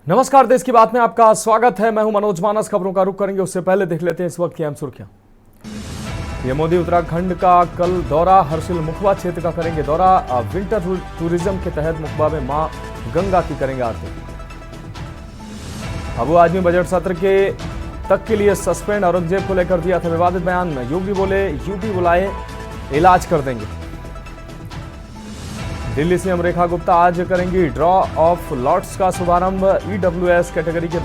नमस्कार, देश की बात में आपका स्वागत है। मैं हूं मनोज मानस। खबरों का रुख करेंगे उससे पहले देख लेते हैं इस वक्त की अहम सुर्खियां। पीएम मोदी उत्तराखंड का कल दौरा, हर्षिल मुखबा क्षेत्र का करेंगे दौरा। विंटर टूरिज्म के तहत मुखबा में मां गंगा की करेंगे आरती। अबू आजमी बजट सत्र के लिए सस्पेंड, औरंगजेब को लेकर दिया था विवादित बयान। योगी बोले यूपी बुलाए, इलाज कर देंगे। दिल्ली सीएम रेखा गुप्ता आज करेंगी ड्रॉ ऑफ लॉट्स का शुभारंभ। ईडब्ल्यूएस कैटेगरी के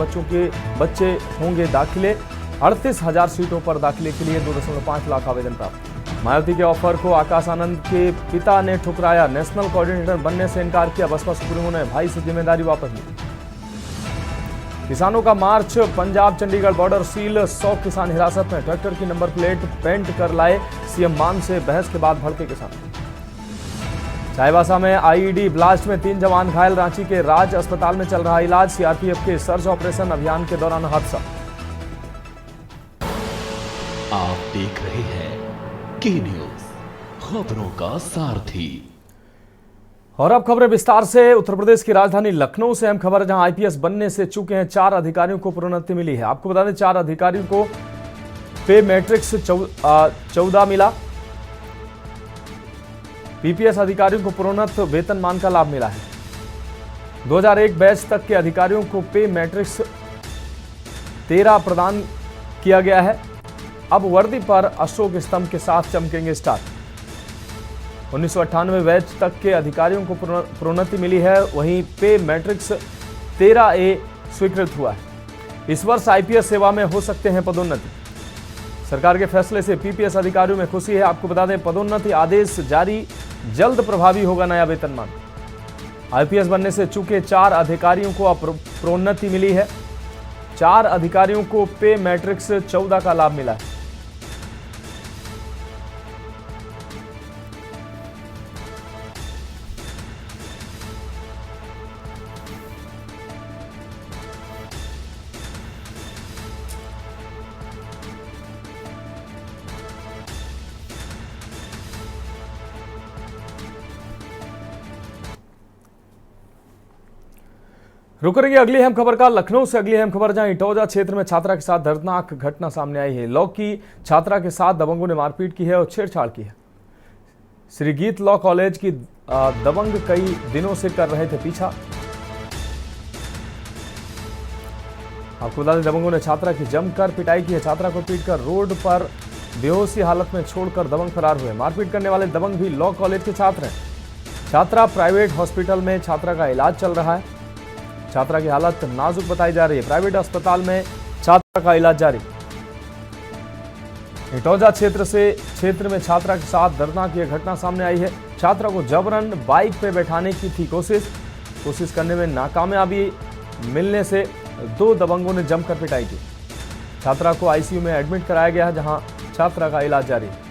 बच्चे होंगे दाखिले। 38,000 सीटों पर दाखिले के लिए 2.5 लाख आवेदन प्राप्त। मायावती के ऑफर को आकाश आनंद के पिता ने ठुकराया। नेशनल कोऑर्डिनेटर बनने से इनकार किया। बसपा सुप्रीमो ने भाई से जिम्मेदारी वापस ली। किसानों का मार्च, पंजाब चंडीगढ़ बॉर्डर सील। 100 किसान हिरासत में, ट्रैक्टर की नंबर प्लेट पेंट कर लाए। सीएम मान से बहस के बाद भड़के किसान। चाईबासा में आईईडी ब्लास्ट में 3 जवान घायल। रांची के राज अस्पताल में चल रहा इलाज। सीआरपीएफ के सर्च ऑपरेशन अभियान के दौरान हादसा। आप देख रहे हैं के न्यूज, खबरों का सारथी। और अब खबरें विस्तार से। उत्तर प्रदेश की राजधानी लखनऊ से अहम खबर, जहां आईपीएस बनने से चूके हैं 4 अधिकारियों को प्रोन्नति मिली है। आपको बता दें 4 अधिकारियों को पे मैट्रिक्स 14 मिला। पीपीएस अधिकारियों को प्रोन्नत वेतनमान का लाभ मिला है। 2001 बैच तक के अधिकारियों को पे मैट्रिक्स 13 प्रदान किया गया है। अब वर्दी पर अशोक स्तंभ के साथ चमकेंगे स्टार। 1998 बैच तक के अधिकारियों को प्रोन्नति मिली है। वहीं पे मैट्रिक्स 13A स्वीकृत हुआ है। इस वर्ष आईपीएस सेवा में हो सकते हैं पदोन्नति। सरकार के फैसले से पीपीएस अधिकारियों में खुशी है। आपको बता दें पदोन्नति आदेश जारी, जल्द प्रभावी होगा नया वेतनमान। आईपीएस बनने से चूके 4 अधिकारियों को अब प्रोन्नति मिली है। 4 अधिकारियों को पे मैट्रिक्स 14 का लाभ मिला है। रुक रही है अगली अहम खबर का। लखनऊ से अगली अहम खबर, जहां इटौजा क्षेत्र में छात्रा के साथ दर्दनाक घटना सामने आई है। लॉ की छात्रा के साथ दबंगों ने मारपीट की है और छेड़छाड़ की है। श्रीगीत लॉ कॉलेज की दबंग कई दिनों से कर रहे थे पीछा। आपको बता दें दबंगों ने छात्रा की जमकर पिटाई की है। छात्रा को पीटकर रोड पर बेहोशी हालत में छोड़कर दबंग फरार हुए। मारपीट करने वाले दबंग भी लॉ कॉलेज के छात्र हैं। छात्रा प्राइवेट हॉस्पिटल में छात्रा का इलाज चल रहा है। छात्रा की हालत नाजुक बताई जा रही है। प्राइवेट अस्पताल में छात्रा का इलाज जारी। इटौजा क्षेत्र में छात्रा के साथ दर्दनाक यह घटना सामने आई है। छात्रा को जबरन बाइक पे बैठाने की थी कोशिश करने में नाकामयाबी मिलने से 2 दबंगों ने जमकर पिटाई की। छात्रा को आईसीयू में एडमिट कराया गया है, जहां छात्रा का इलाज जारी है।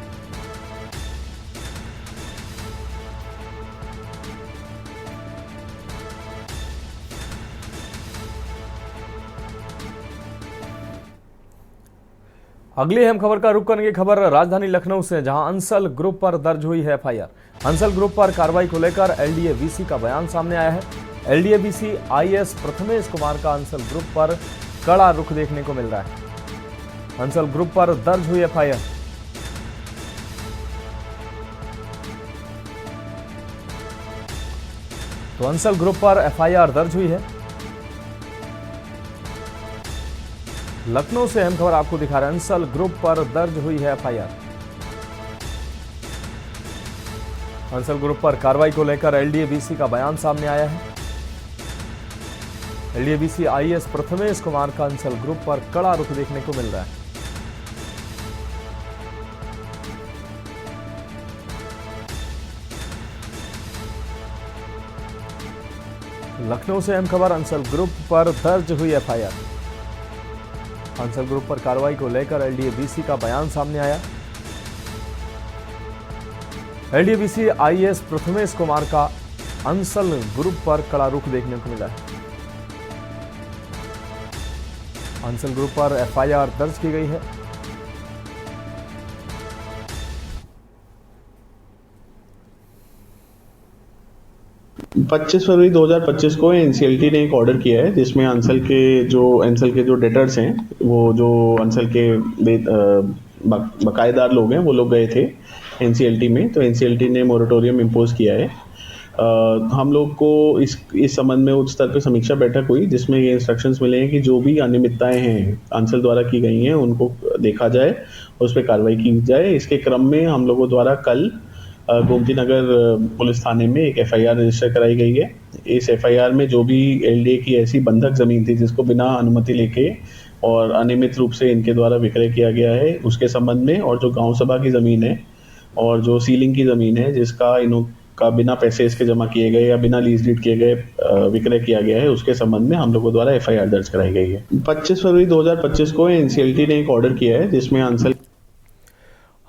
अगली अहम खबर का रुख करेंगे। खबर राजधानी लखनऊ से, जहां अंसल ग्रुप पर दर्ज हुई है एफआईआर। अंसल ग्रुप पर कार्रवाई को लेकर एलडीए-वीसी का बयान सामने आया है। एलडीए-वीसी आईएएस प्रथमेश कुमार का अंसल ग्रुप पर कड़ा रुख देखने को मिल रहा है। अंसल ग्रुप पर दर्ज हुई एफआईआर। तो अंसल ग्रुप पर एफआईआर दर्ज हुई है। लखनऊ से अहम खबर आपको दिखा रहे हैं। अंसल ग्रुप पर दर्ज हुई है एफआईआर। अंसल ग्रुप पर कार्रवाई को लेकर एलडीए-वीसी का बयान सामने आया है। एलडीए-वीसी आईएएस प्रथमेश कुमार का अंसल ग्रुप पर कड़ा रुख देखने को मिल रहा है। लखनऊ से अहम खबर, अंसल ग्रुप पर दर्ज हुई एफआईआर। अंसल ग्रुप पर कार्रवाई को लेकर एलडीए-वीसी का बयान सामने आया। एलडीए-वीसी आईएएस प्रथमेश कुमार का अंसल ग्रुप पर कड़ा रुख देखने को मिला है। अंसल ग्रुप पर एफआईआर दर्ज की गई है। 25 फरवरी 2025 को एनसीएलटी ने एक ऑर्डर किया है जिसमें अंसल के जो डेटर्स हैं, वो जो अंसल के बकायेदार लोग हैं, वो लोग गए थे एनसीएलटी में। तो एनसीएलटी ने मोरेटोरियम इम्पोज किया है। हम लोग को इस संबंध में उच्च स्तर पर समीक्षा बैठक हुई जिसमें ये इंस्ट्रक्शंस मिले हैं कि जो भी अनियमितताएं हैं अंसल द्वारा की गई हैं उनको देखा जाए, उस पर कार्रवाई की जाए। इसके क्रम में हम लोगों द्वारा कल गोमती नगर पुलिस थाने में एक एफआईआर रजिस्टर कराई गई है। इस एफआईआर में जो भी एलडीए की ऐसी बंधक ज़मीन थी जिसको बिना अनुमति लेके और अनियमित रूप से इनके द्वारा विक्रय किया गया है उसके संबंध में, और जो गांव सभा की ज़मीन है और जो सीलिंग की ज़मीन है जिसका का बिना पैसे इसके जमा किए गए या बिना लीज डीड किए गए विक्रय किया गया है, उसके संबंध में हम लोगों द्वारा एफआईआर दर्ज कराई गई है। 25 फरवरी 2025 को एनसीएलटी ने एक ऑर्डर किया है जिसमें अंसल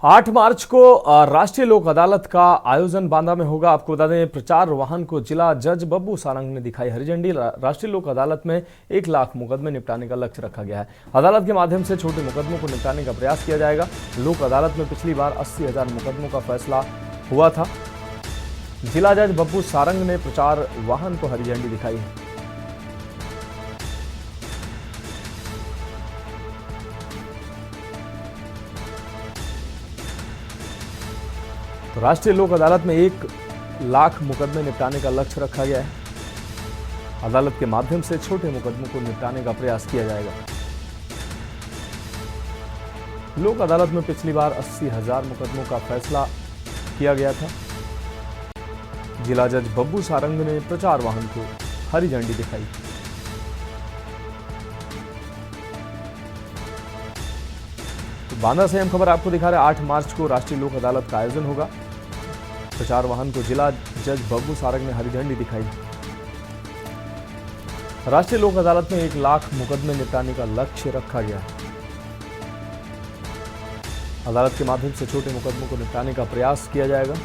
8 मार्च को राष्ट्रीय लोक अदालत का आयोजन बांदा में होगा। आपको बता दें, प्रचार वाहन को जिला जज बब्बू सारंग ने दिखाई हरी झंडी। राष्ट्रीय लोक अदालत में 1 लाख मुकदमे निपटाने का लक्ष्य रखा गया है। अदालत के माध्यम से छोटे मुकदमों को निपटाने का प्रयास किया जाएगा। लोक अदालत में पिछली बार 80,000 मुकदमों का फैसला हुआ था। जिला जज बब्बू सारंग ने प्रचार वाहन को हरी झंडी दिखाई है। तो राष्ट्रीय लोक अदालत में 1 लाख मुकदमे निपटाने का लक्ष्य रखा गया है। अदालत के माध्यम से छोटे मुकदमों को निपटाने का प्रयास किया जाएगा। लोक अदालत में पिछली बार 80,000 मुकदमों का फैसला किया गया था। जिला जज बब्बू सारंग ने प्रचार वाहन को हरी झंडी दिखाई। तो बांदा से हम खबर आपको दिखा रहे हैं। 8 मार्च को राष्ट्रीय लोक अदालत का आयोजन होगा। प्रचार वाहन को जिला जज बब्बू सारंग ने हरी झंडी दिखाई। राष्ट्रीय लोक अदालत में 1 लाख मुकदमे निपटाने का लक्ष्य रखा गया है। अदालत के माध्यम से छोटे मुकदमों को निपटाने का प्रयास किया जाएगा।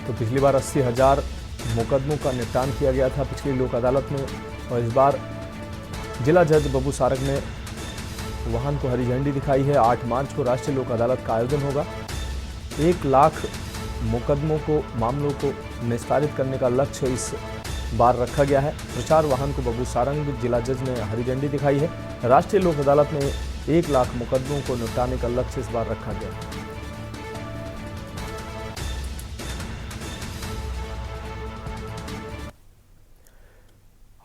तो पिछली बार 80,000 मुकदमों का निपटान किया गया था पिछली लोक अदालत में, और इस बार जिला जज बब्बू सारंग ने वाहन को हरी झंडी दिखाई है। 8 मार्च को राष्ट्रीय लोक अदालत का आयोजन होगा। 1 लाख मामलों को निस्तारित करने का लक्ष्य इस बार रखा गया है। प्रचार वाहन को बब्बू सारंग जिला जज ने हरी झंडी दिखाई है। राष्ट्रीय लोक अदालत में 1 लाख मुकदमों को निपटाने का लक्ष्य इस बार रखा गया है।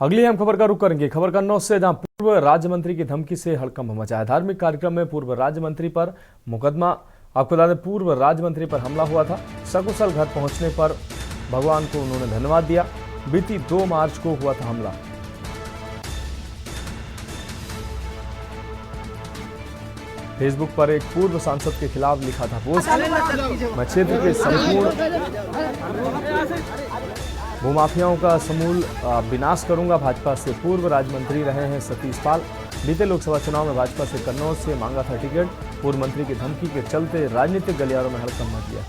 अगली हम खबर का रुख करेंगे। खबर कन्नौज से, जहां पूर्व राज्य मंत्री की धमकी से हड़कंप मचा है। धार्मिक कार्यक्रम में पूर्व राज्य मंत्री पर मुकदमा। आपको बता दें, पूर्व राज्य मंत्री पर हमला हुआ था। सकुशल घर पहुंचने पर भगवान को उन्होंने धन्यवाद दिया। बीती 2 मार्च को हुआ था हमला। फेसबुक पर एक पूर्व सांसद के खिलाफ लिखा था पोस्ट, मैं क्षेत्र के संपूर्ण भूमाफियाओं का समूल विनाश करूंगा। भाजपा से पूर्व राज्य मंत्री रहे हैं सतीश पाल। बीते लोकसभा चुनाव में भाजपा से कन्नौज से मांगा था टिकट। पूर्व मंत्री की धमकी के चलते राजनीतिक गलियारों में हड़कंप मच गया।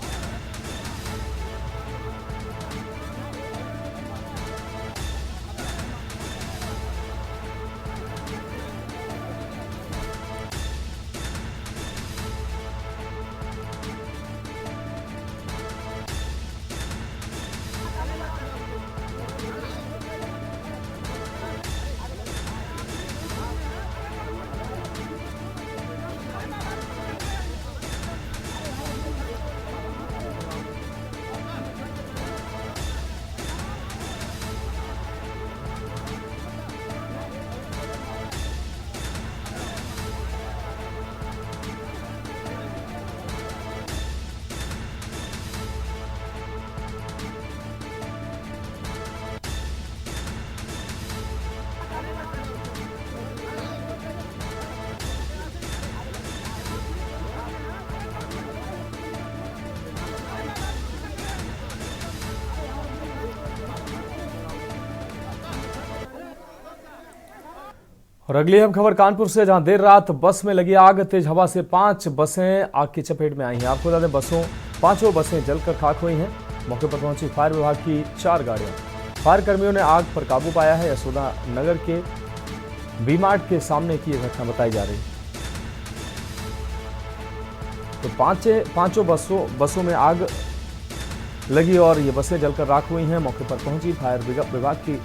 और अगली हम खबर कानपुर से, जहां देर रात बस में लगी आग। तेज हवा से 5 बसें आग की चपेट में आई हैं। आपको बता दें, पांचों बसें जलकर खाक हुई हैं। मौके पर पहुंची फायर विभाग की 4 गाड़ियां। फायर कर्मियों ने आग पर काबू पाया है। यशोदा नगर के बीमार्ट के सामने की यह घटना बताई जा रही है। तो पांचों बसों में आग लगी और ये बसें जलकर राख हुई हैं। मौके पर पहुंची फायर विभाग की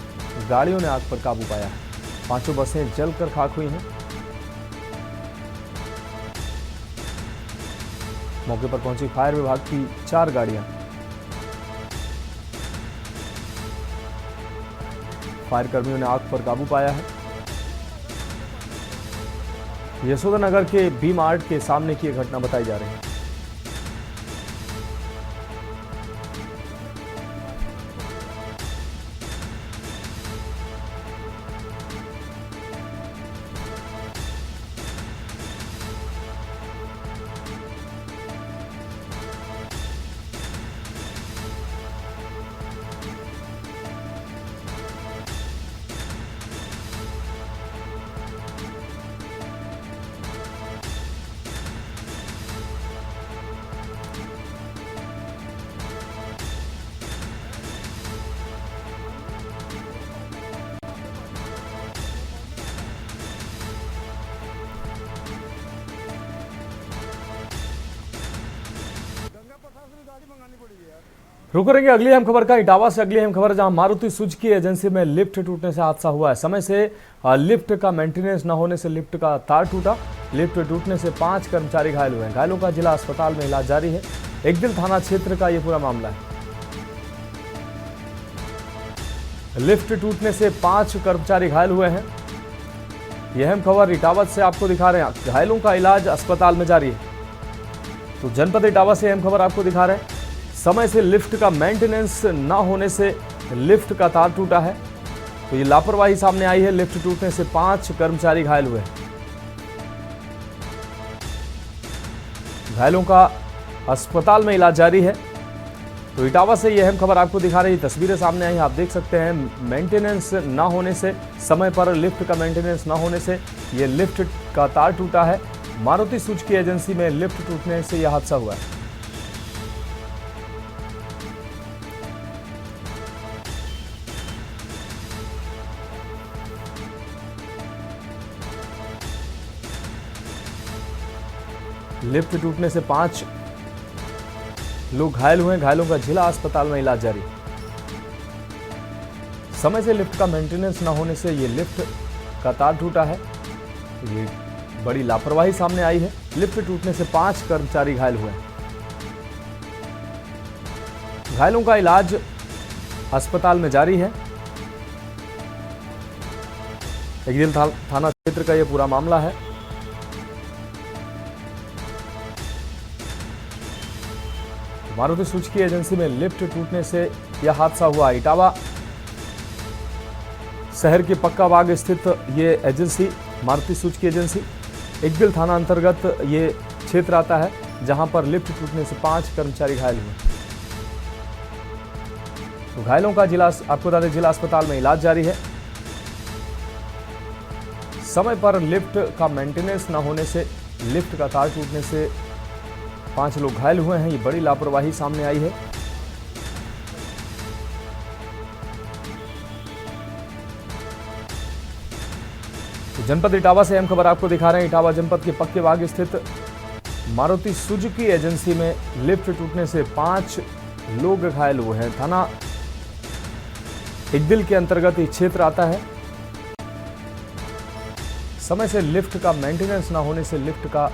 गाड़ियों ने आग पर काबू पाया है। 5 बसें जलकर खाक हुई हैं। मौके पर पहुंची फायर विभाग की 4 गाड़ियां। फायर कर्मियों ने आग पर काबू पाया है। यशोदा नगर के बी मार्ट के सामने की यह घटना बताई जा रही है। रुक करेंगे अगली अहम खबर का। इटावा से अगली अहम खबर, जहां मारुति सुजुकी एजेंसी में लिफ्ट टूटने से हादसा हुआ है। समय से लिफ्ट का मेंटेनेंस न होने से लिफ्ट का तार टूटा। लिफ्ट टूटने से 5 कर्मचारी घायल हुए हैं। घायलों का जिला अस्पताल में इलाज जारी है। एकदिल थाना क्षेत्र का यह पूरा मामला है। लिफ्ट टूटने से 5 कर्मचारी घायल हुए हैं। यह अहम खबर इटावा से आपको दिखा रहे हैं। घायलों का इलाज अस्पताल में जारी है। तो जनपद इटावा से अहम खबर आपको दिखा रहे हैं। समय से लिफ्ट का मेंटेनेंस न होने से लिफ्ट का तार टूटा है। तो ये लापरवाही सामने आई है। लिफ्ट टूटने से 5 कर्मचारी घायल हुए। घायलों का अस्पताल में इलाज जारी है। तो इटावा से यह अहम खबर आपको दिखा रही है। तस्वीरें सामने आई, आप देख सकते हैं। मेंटेनेंस ना होने से, समय पर लिफ्ट का मेंटेनेंस ना होने से यह लिफ्ट का तार टूटा है। मारुति सुजुकी एजेंसी में लिफ्ट टूटने से यह हादसा हुआ है। लिफ्ट टूटने से 5 लोग घायल हुए। घायलों का जिला अस्पताल में इलाज जारी। समय से लिफ्ट का मेंटेनेंस न होने से यह लिफ्ट का तार टूटा है। ये बड़ी लापरवाही सामने आई है। लिफ्ट टूटने से 5 कर्मचारी घायल हुए। घायलों का इलाज अस्पताल में जारी है। एकदिल थाना क्षेत्र का यह पूरा मामला है। मारुति सुजुकी एजेंसी में लिफ्ट टूटने से यह हादसा हुआ। इटावा शहर के पक्का बाग स्थित ये एजेंसी, मारुति सुजुकी एजेंसी, एकदिल थाना अंतर्गत ये क्षेत्र आता है, जहां पर लिफ्ट टूटने से 5 कर्मचारी घायल हुए। तो घायलों का आपको बता दें जिला अस्पताल में इलाज जारी है। समय पर लिफ्ट का मेंटेनेंस न होने से लिफ्ट का तार टूटने से 5 लोग घायल हुए हैं। ये बड़ी लापरवाही सामने आई है। तो जनपद इटावा से अहम खबर आपको दिखा रहे हैं। इटावा जनपद के पक्के बाग स्थित मारुति सुजुकी एजेंसी में लिफ्ट टूटने से 5 लोग घायल हुए हैं। थाना एकदिल के अंतर्गत ये क्षेत्र आता है। समय से लिफ्ट का मेंटेनेंस न होने से लिफ्ट का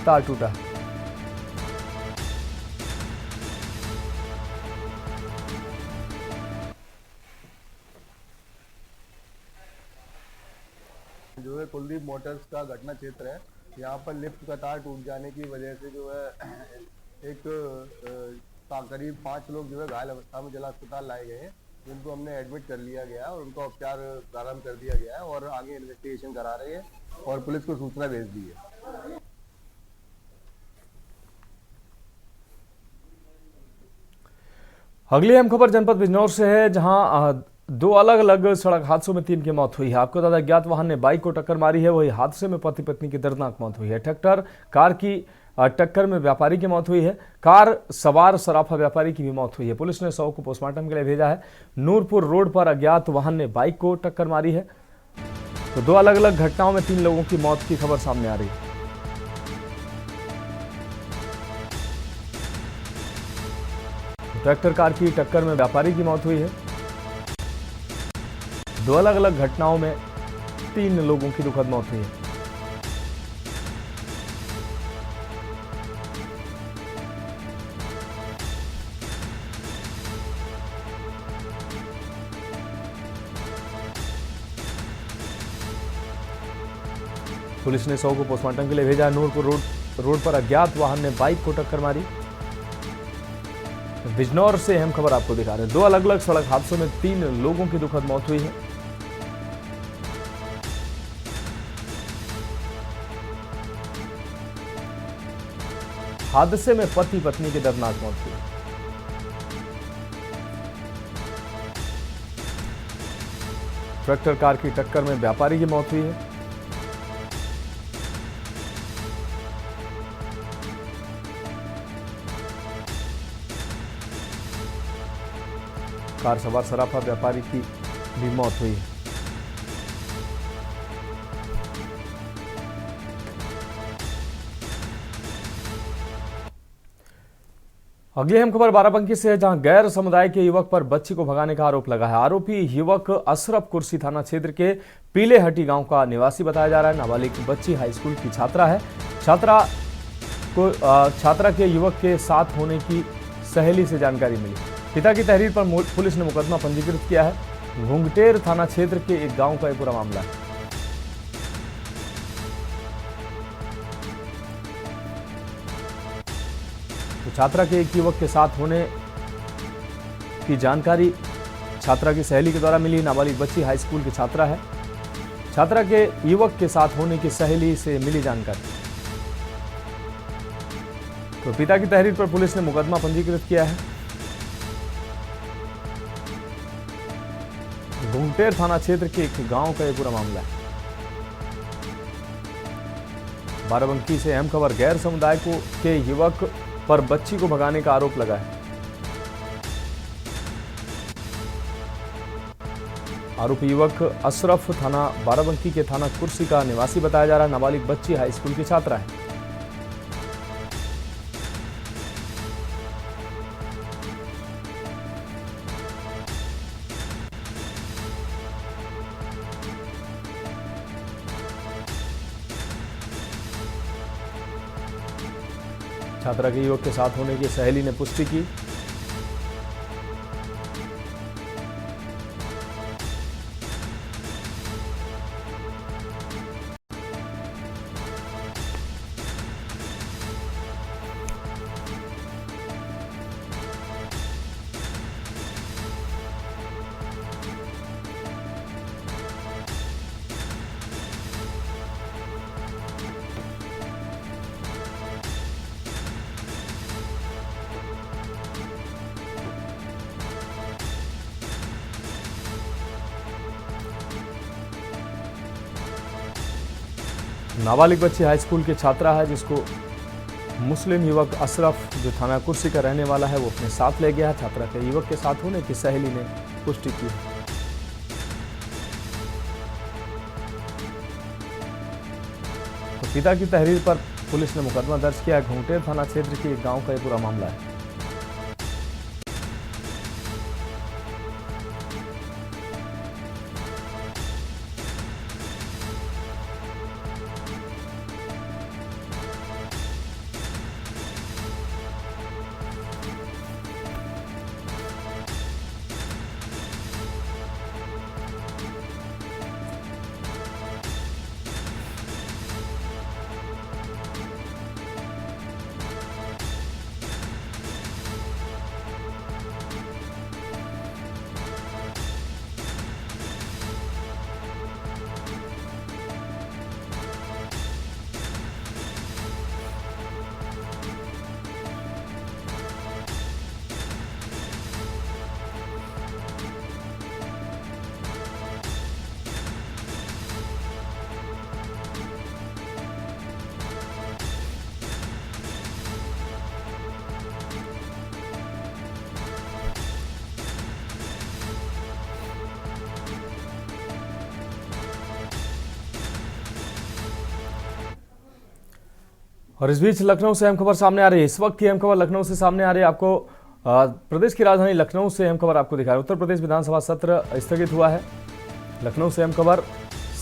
तार टूटा है। जो है कुलदीप मोटर्स का घटना क्षेत्र है। यहाँ पर लिफ्ट का तार टूट जाने की वजह से जो है एक करीब 5 लोग जो है घायल अवस्था में जिला अस्पताल लाए गए हैं, जिनको हमने एडमिट कर लिया गया है और उनका उपचार प्रारंभ कर दिया गया है और आगे इन्वेस्टिगेशन करा रहे हैं और पुलिस को सूचना भेज दी है। अगली अहम खबर जनपद बिजनौर से है, जहां 2 अलग अलग सड़क हादसों में 3 की मौत हुई है। आपको बता अज्ञात वाहन ने बाइक को टक्कर मारी है। वही हादसे में पति पत्नी की दर्दनाक मौत हुई है। ट्रैक्टर कार की टक्कर में व्यापारी की मौत हुई है। कार सवार सराफा व्यापारी की भी मौत हुई है। पुलिस ने शव को पोस्टमार्टम के लिए भेजा है। नूरपुर रोड पर अज्ञात वाहन ने बाइक को टक्कर मारी है। तो 2 अलग अलग घटनाओं में 3 लोगों की मौत की खबर सामने आ रही है। ट्रैक्टर कार की टक्कर में व्यापारी की मौत हुई है। 2 अलग अलग घटनाओं में 3 लोगों की दुखद मौत हुई है। पुलिस ने शव को पोस्टमार्टम के लिए भेजा। नूरपुर रोड पर अज्ञात वाहन ने बाइक को टक्कर मारी। बिजनौर से अहम खबर आपको दिखा रहे हैं। 2 अलग अलग सड़क हादसों में 3 लोगों की दुखद मौत हुई है। हादसे में पति पत्नी की दर्दनाक मौत हुई। ट्रैक्टर कार की टक्कर में व्यापारी की मौत हुई है। कार सवार सराफा व्यापारी की भी मौत हुई है। अगली अहम खबर बाराबंकी से है, जहां गैर समुदाय के युवक पर बच्ची को भगाने का आरोप लगा है। आरोपी युवक अशरफ कुर्सी थाना क्षेत्र के पीलेहट्टी गांव का निवासी बताया जा रहा है। नाबालिग बच्ची हाई स्कूल की छात्रा है। छात्रा के युवक के साथ होने की सहेली से जानकारी मिली। पिता की तहरीर पर पुलिस ने मुकदमा पंजीकृत किया है। घुंगटेर थाना क्षेत्र के एक गांव का यह पूरा मामला है। तो छात्रा के एक युवक के साथ होने की जानकारी छात्रा की सहेली के द्वारा मिली। नाबालिग बच्ची हाई स्कूल की छात्रा है। छात्रा के युवक के साथ होने की सहेली से मिली जानकारी। तो पिता की तहरीर पर पुलिस ने मुकदमा पंजीकृत किया है। घुंगटेर थाना क्षेत्र के एक गांव का यह पूरा मामला है। बाराबंकी से अहम खबर, गैर समुदाय के युवक पर बच्ची को भगाने का आरोप लगा है। आरोपी युवक अशरफ थाना बाराबंकी के थाना कुर्सी का निवासी बताया जा रहा है। नाबालिग बच्ची हाई स्कूल की छात्रा है। छात्रा के युवक के साथ होने की सहेली ने पुष्टि की। नाबालिग बच्ची हाई स्कूल की छात्रा है, जिसको मुस्लिम युवक अशरफ जो थाना कुर्सी का रहने वाला है वो अपने साथ ले गया है। छात्रा के युवक के साथ होने की सहेली ने पुष्टि की है। तो पिता की तहरीर पर पुलिस ने मुकदमा दर्ज किया है। घुंगटेर थाना क्षेत्र के एक गांव का ये पूरा मामला है। और इस बीच लखनऊ से अहम खबर सामने आ रही है। इस वक्त की अहम खबर लखनऊ से सामने आ रही है। आपको प्रदेश की राजधानी लखनऊ से अहम खबर आपको दिखा रहे हैं। उत्तर प्रदेश विधानसभा सत्र स्थगित हुआ है। लखनऊ से अहम खबर,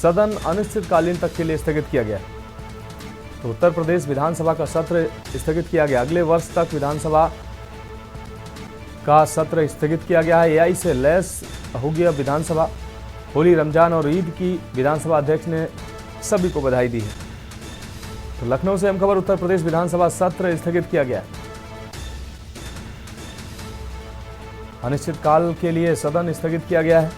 सदन अनिश्चितकालीन तक के लिए स्थगित किया गया है। तो उत्तर प्रदेश विधानसभा का सत्र स्थगित किया गया। अगले वर्ष तक विधानसभा का सत्र स्थगित किया गया है। एआई से लैस होगी अब विधानसभा। होली, रमजान और ईद की विधानसभा अध्यक्ष ने सभी को बधाई दी है। तो लखनऊ से अहम खबर, उत्तर प्रदेश विधानसभा सत्र स्थगित किया गया। अनिश्चितकाल के लिए सदन स्थगित किया गया है।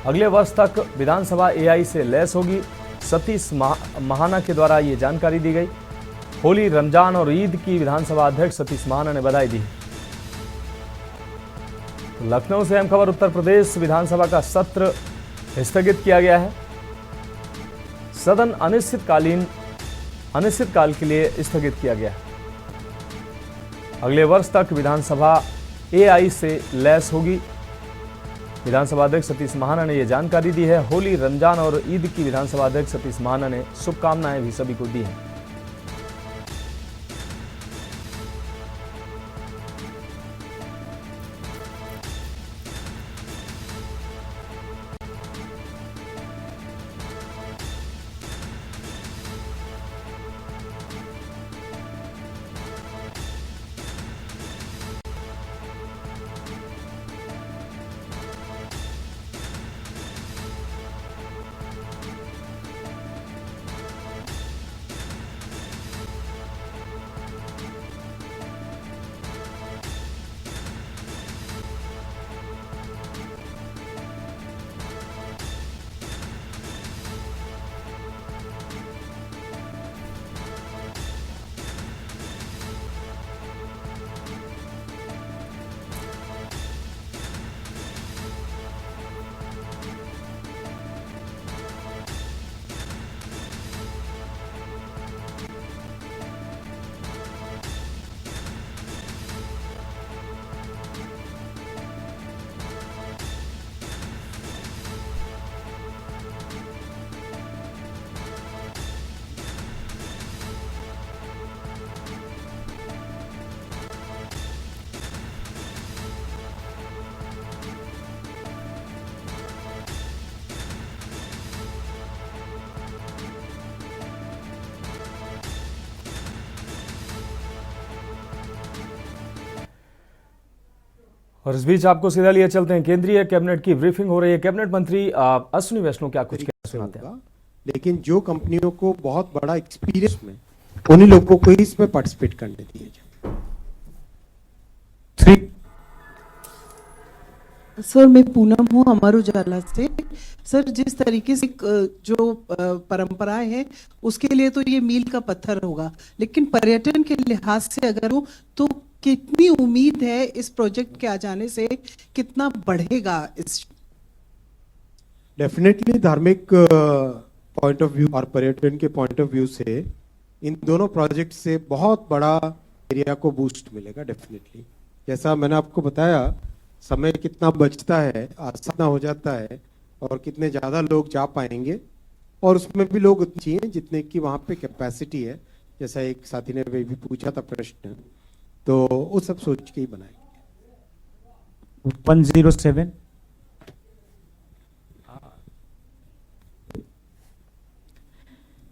अगले वर्ष तक विधानसभा एआई से लैस होगी। सतीश महाना के द्वारा ये जानकारी दी गई। होली, रमजान और ईद की विधानसभा अध्यक्ष सतीश महाना ने बधाई दी। तो लखनऊ से अहम खबर, उत्तर प्रदेश विधानसभा का सत्र स्थगित किया गया है। सदन अनिश्चितकाल के लिए स्थगित किया गया है। अगले वर्ष तक विधानसभा एआई से लैस होगी। विधानसभा अध्यक्ष सतीश महाना ने यह जानकारी दी है। होली, रमजान और ईद की विधानसभा अध्यक्ष सतीश महाना ने शुभकामनाएं भी सभी को दी हैं। और इस बीच आपको सीधा लिए चलते हैं। केंद्रीय कैबिनेट की ब्रीफिंग हो रही है। कैबिनेट मंत्री अश्विनी वैष्णव क्या कुछ सुनाते हैं। लेकिन जो कंपनियों को बहुत बड़ा एक्सपीरियंस में, उन्हीं लोगों को ही इसमें पार्टिसिपेट करने दिए जाए। सर, मैं पूनम हूँ अमर उजाला से। सर, जिस तरीके से जो परंपराएं हैं उसके लिए तो ये मील का पत्थर होगा, लेकिन पर्यटन के लिहाज से अगर हो तो कितनी उम्मीद है इस प्रोजेक्ट के आ जाने से, कितना बढ़ेगा इस? डेफिनेटली धार्मिक पॉइंट ऑफ व्यू और पर्यटन के पॉइंट ऑफ व्यू से इन दोनों प्रोजेक्ट से बहुत बड़ा एरिया को बूस्ट मिलेगा। डेफिनेटली, जैसा मैंने आपको बताया, समय कितना बचता है, आसान हो जाता है, और कितने ज़्यादा लोग जा पाएंगे, और उसमें भी लोग उतने चाहिए जितने की वहाँ पे कैपेसिटी है। जैसा एक साथी ने भी पूछा था प्रश्न, तो वो सब सोच के ही बनाएंगे। 107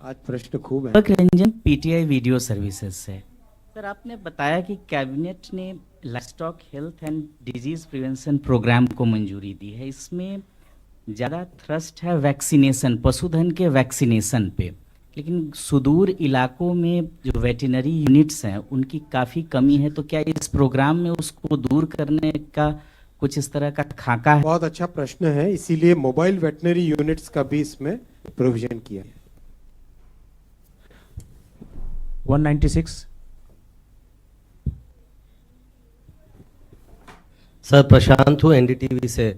आज प्रश्न खूब है। रंजन, पीटीआई वीडियो सर्विसेज से। सर, आपने बताया कि कैबिनेट ने livestock health and disease prevention programme को मंजूरी दी है। इसमें ज़्यादा थ्रस्ट है वैक्सीनेशन, पशुधन के वैक्सीनेशन पे, लेकिन सुदूर इलाकों में जो वेटरनरी यूनिट्स हैं उनकी काफ़ी कमी है। तो क्या इस प्रोग्राम में उसको दूर करने का कुछ इस तरह का खाका है? बहुत अच्छा प्रश्न है, इसीलिए मोबाइल वेटनरी यूनिट्स का भी इसमें प्रोविजन किया है। 196 सर, प्रशांत हूँ एनडीटीवी से।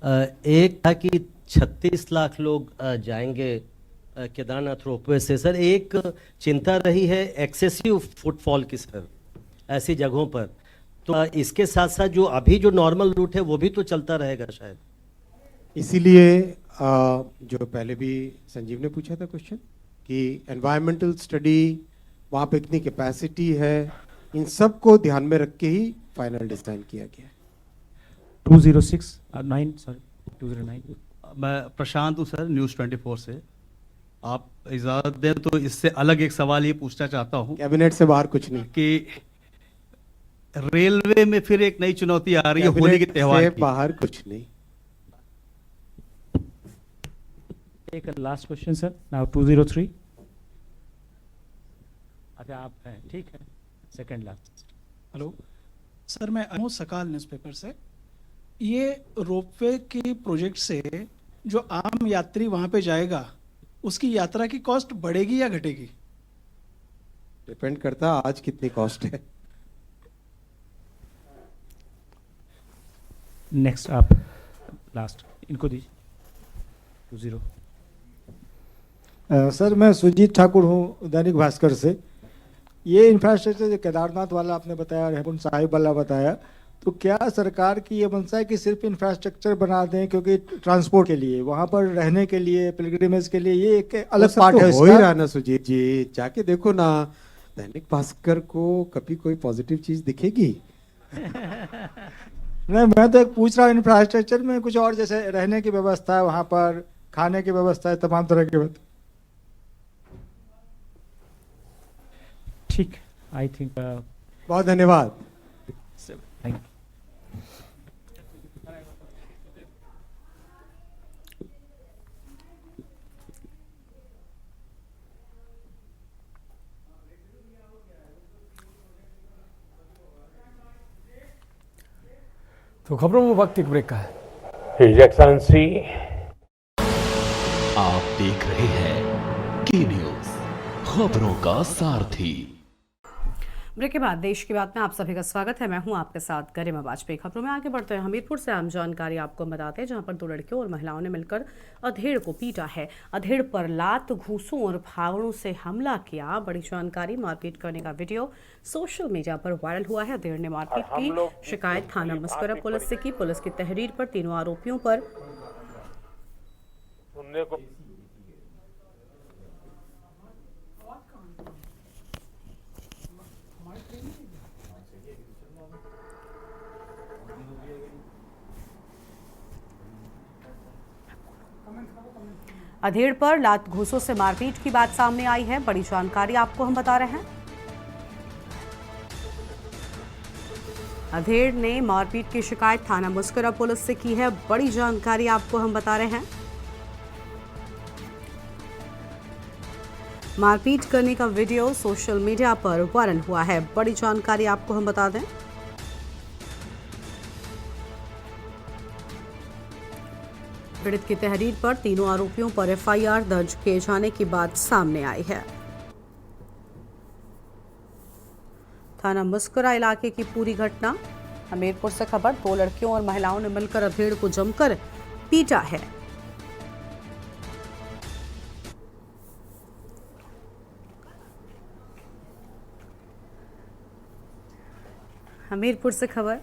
एक था कि 36 लाख लोग जाएंगे केदारनाथ रोपवे से। सर, एक चिंता रही है एक्सेसिव फुटफॉल की सर ऐसी जगहों पर, तो इसके साथ साथ जो अभी जो नॉर्मल रूट है वो भी तो चलता रहेगा शायद। इसीलिए जो पहले भी संजीव ने पूछा था क्वेश्चन कि एनवायरमेंटल स्टडी, वहाँ पे कितनी कैपेसिटी है, इन सब को ध्यान में रख के ही फाइनल डिजाइन किया गया है। 209 सॉरी 209। मैं प्रशांत हूँ सर, न्यूज़ 24 से। आप इजाज़त दें तो इससे अलग एक सवाल ये पूछना चाहता हूँ कैबिनेट से बाहर कुछ नहीं, कि रेलवे में फिर एक नई चुनौती आ रही है होली के त्योहार से की। बाहर कुछ नहीं। एक लास्ट क्वेश्चन सर, नाउ 203। अच्छा आप हैं, ठीक है, सेकंड लास्ट। हेलो सर, मैं अनु सकाल न्यूज़पेपर से। ये रोपवे के प्रोजेक्ट से जो आम यात्री वहाँ पे जाएगा, उसकी यात्रा की कॉस्ट बढ़ेगी या घटेगी? डिपेंड करता है आज कितनी कॉस्ट है। नेक्स्ट आप लास्ट इनको दीजिए 20। सर मैं सुजीत ठाकुर हूँ, दैनिक भास्कर से। ये इंफ्रास्ट्रक्चर जो केदारनाथ वाला आपने बताया, हेमकुंड साहिब वाला बताया, तो क्या सरकार की ये मंशा है कि सिर्फ इंफ्रास्ट्रक्चर बना दें, क्योंकि ट्रांसपोर्ट के लिए, वहाँ पर रहने के लिए, पिलग्रिमेज के लिए ये एक अलग पार्ट है हो ही इसका? रहा ना सुजीत जी, जाके देखो ना, दैनिक भास्कर को कभी कोई पॉजिटिव चीज दिखेगी? नहीं, मैं तो एक पूछ रहा हूँ, इंफ्रास्ट्रक्चर में कुछ और, जैसे रहने की व्यवस्था है वहाँ पर, खाने की व्यवस्था है, तमाम तरह की व्यवस्था। ठीक, आई थिंक बहुत धन्यवाद। Thank you. तो खबरों में वक्त एक ब्रेक का है। हिज एक्सेलेंसी, आप देख रहे हैं की न्यूज, खबरों का सारथी। ब्रेक के बाद देश की बात में आप सभी का स्वागत है। मैं हूं आपके साथ गरिमा वाजपेयी। खबरों में आगे बढ़ते हैं। हमीरपुर से आम जानकारी आपको बताते हैं, जहां पर 2 लड़कियों और महिलाओं ने मिलकर अधेड़ को पीटा है। अधेड़ पर लात, घूंसों और फावड़ों से हमला किया। बड़ी जानकारी, मारपीट करने का वीडियो सोशल मीडिया पर वायरल हुआ है। अधेड़ ने मारपीट की शिकायत थाना मस्करा पुलिस से की। पुलिस की तहरीर पर तीनों आरोपियों पर अधेड़ पर लात घूंसों से मारपीट की बात सामने आई है। बड़ी जानकारी आपको हम बता रहे हैं। अधेड़ ने मारपीट की शिकायत थाना मुस्करा पुलिस से की है। बड़ी जानकारी आपको हम बता रहे हैं। मारपीट करने का वीडियो सोशल मीडिया पर वायरल हुआ है। बड़ी जानकारी आपको हम बता दें, पीड़ित की तहरीर पर तीनों आरोपियों पर एफआईआर दर्ज किए जाने की बात सामने आई है। थाना मुस्करा इलाके की पूरी घटना। हमीरपुर से खबर, 2 लड़कियों और महिलाओं ने मिलकर अधेड़ को जमकर पीटा है। हमीरपुर से खबर,